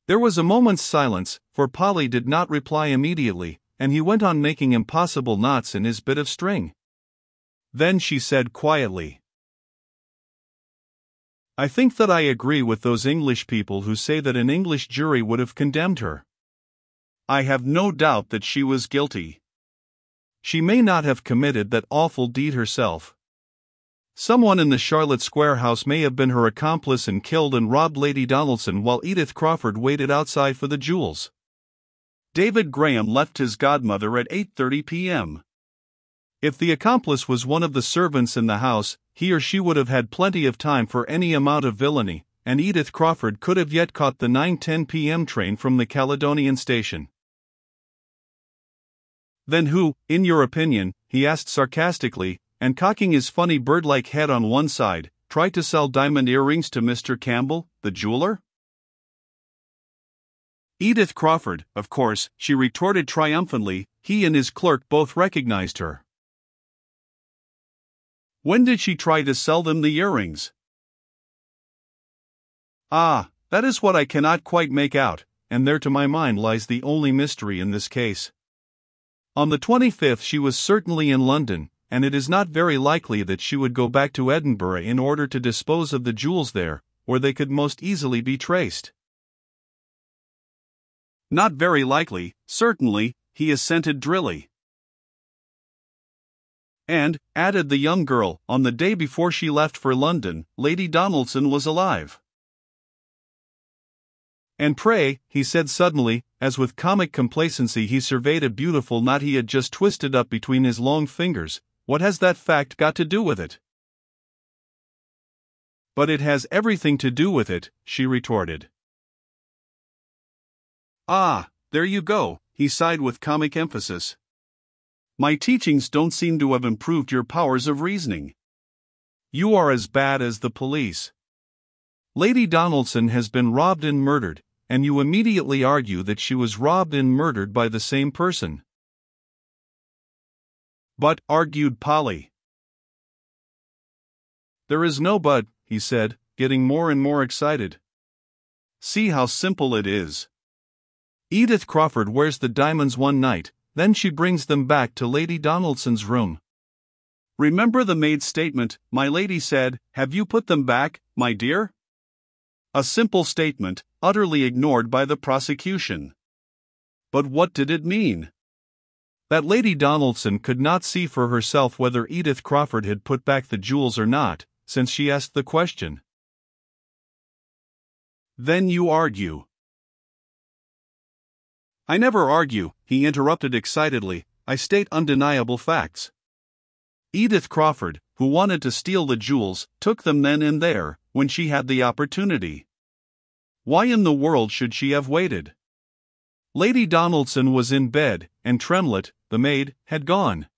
There was a moment's silence, for Polly did not reply immediately, and he went on making impossible knots in his bit of string. Then she said quietly, "I think that I agree with those English people who say that an English jury would have condemned her. I have no doubt that she was guilty. She may not have committed that awful deed herself. Someone in the Charlotte Square house may have been her accomplice and killed and robbed Lady Donaldson while Edith Crawford waited outside for the jewels." David Graham left his godmother at 8:30 p.m. If the accomplice was one of the servants in the house, he or she would have had plenty of time for any amount of villainy, and Edith Crawford could have yet caught the 9:10 p.m. train from the Caledonian station. "Then who, in your opinion," he asked sarcastically, and cocking his funny bird-like head on one side, tried to sell diamond earrings to Mr. Campbell, the jeweler? "Edith Crawford, of course," she retorted triumphantly. He and his clerk both recognized her. "When did she try to sell them the earrings?" "Ah, that is what I cannot quite make out, and there to my mind lies the only mystery in this case. On the 25th she was certainly in London, and it is not very likely that she would go back to Edinburgh in order to dispose of the jewels there, where they could most easily be traced." "Not very likely, certainly," he assented drily. "And," added the young girl, "on the day before she left for London, Lady Donaldson was alive." "And pray," he said suddenly, as with comic complacency he surveyed a beautiful knot he had just twisted up between his long fingers, "what has that fact got to do with it?" "But it has everything to do with it," she retorted. "Ah, there you go," he sighed with comic emphasis. "My teachings don't seem to have improved your powers of reasoning. You are as bad as the police. Lady Donaldson has been robbed and murdered, and you immediately argue that she was robbed and murdered by the same person." "But," argued Polly. "There is no but," he said, getting more and more excited. "See how simple it is. Edith Crawford wears the diamonds one night, then she brings them back to Lady Donaldson's room. Remember the maid's statement, my lady said, 'Have you put them back, my dear?' A simple statement, utterly ignored by the prosecution. But what did it mean? That Lady Donaldson could not see for herself whether Edith Crawford had put back the jewels or not, since she asked the question. Then you argue. I never argue, he interrupted excitedly, I state undeniable facts. Edith Crawford, who wanted to steal the jewels, took them then and there, when she had the opportunity. Why in the world should she have waited? Lady Donaldson was in bed, and Tremlett, the maid, had gone.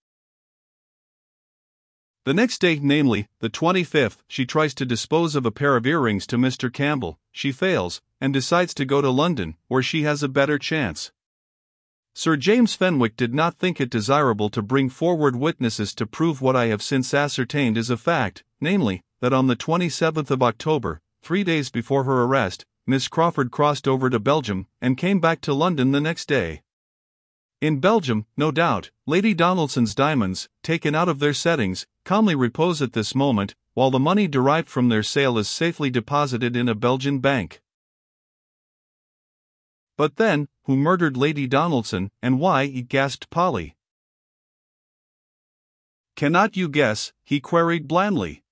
The next day, namely, the 25th, she tries to dispose of a pair of earrings to Mr. Campbell, she fails, and decides to go to London, where she has a better chance. Sir James Fenwick did not think it desirable to bring forward witnesses to prove what I have since ascertained is a fact, namely, that on the 27th of October, 3 days before her arrest, Miss Crawford crossed over to Belgium, and came back to London the next day. In Belgium, no doubt, Lady Donaldson's diamonds, taken out of their settings, calmly repose at this moment, while the money derived from their sale is safely deposited in a Belgian bank. But then, who murdered Lady Donaldson, and why? Gasped Polly. Cannot you guess? He queried blandly.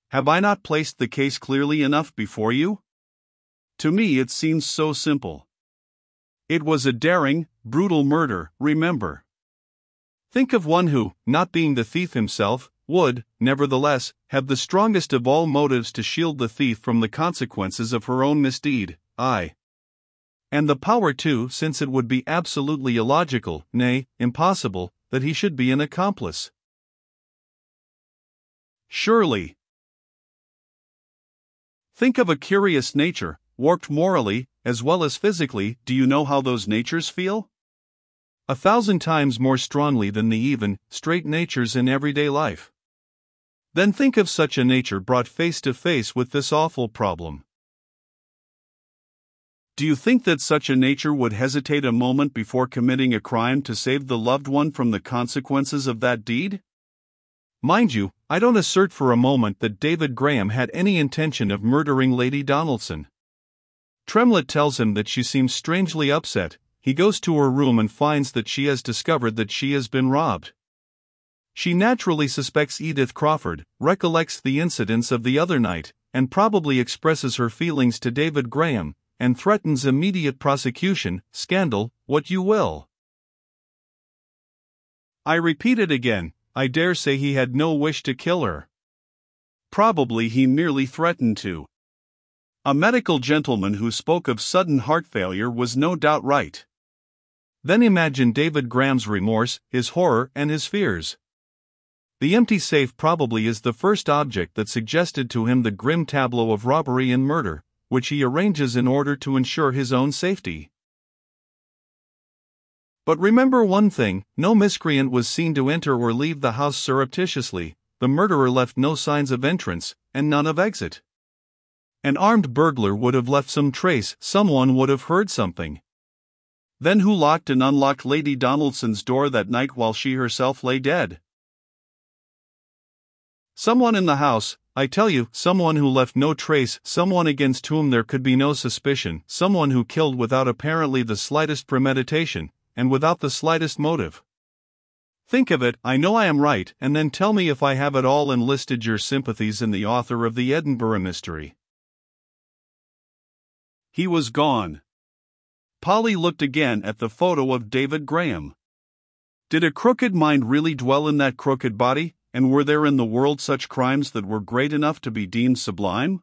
Have I not placed the case clearly enough before you? To me it seems so simple. It was a daring, brutal murder, remember. Think of one who, not being the thief himself, would, nevertheless, have the strongest of all motives to shield the thief from the consequences of her own misdeed, aye. And the power too, since it would be absolutely illogical, nay, impossible, that he should be an accomplice. Surely. Think of a curious nature, warped morally, as well as physically. Do you know how those natures feel? 1,000 times more strongly than the even, straight natures in everyday life. Then think of such a nature brought face to face with this awful problem. Do you think that such a nature would hesitate a moment before committing a crime to save the loved one from the consequences of that deed? Mind you, I don't assert for a moment that David Graham had any intention of murdering Lady Donaldson. Tremlett tells him that she seems strangely upset. He goes to her room and finds that she has discovered that she has been robbed. She naturally suspects Edith Crawford, recollects the incidents of the other night, and probably expresses her feelings to David Graham, and threatens immediate prosecution, scandal, what you will. I repeat it again, I dare say he had no wish to kill her. Probably he merely threatened to. A medical gentleman who spoke of sudden heart failure was no doubt right. Then imagine David Graham's remorse, his horror, and his fears. The empty safe probably is the first object that suggested to him the grim tableau of robbery and murder, which he arranges in order to ensure his own safety. But remember one thing, no miscreant was seen to enter or leave the house surreptitiously, the murderer left no signs of entrance, and none of exit. An armed burglar would have left some trace, someone would have heard something. Then who locked and unlocked Lady Donaldson's door that night while she herself lay dead? Someone in the house, I tell you, someone who left no trace, someone against whom there could be no suspicion, someone who killed without apparently the slightest premeditation, and without the slightest motive. Think of it, I know I am right, and then tell me if I have at all enlisted your sympathies in the author of the Edinburgh mystery. He was gone. Polly looked again at the photo of David Graham. Did a crooked mind really dwell in that crooked body? And were there in the world such crimes that were great enough to be deemed sublime?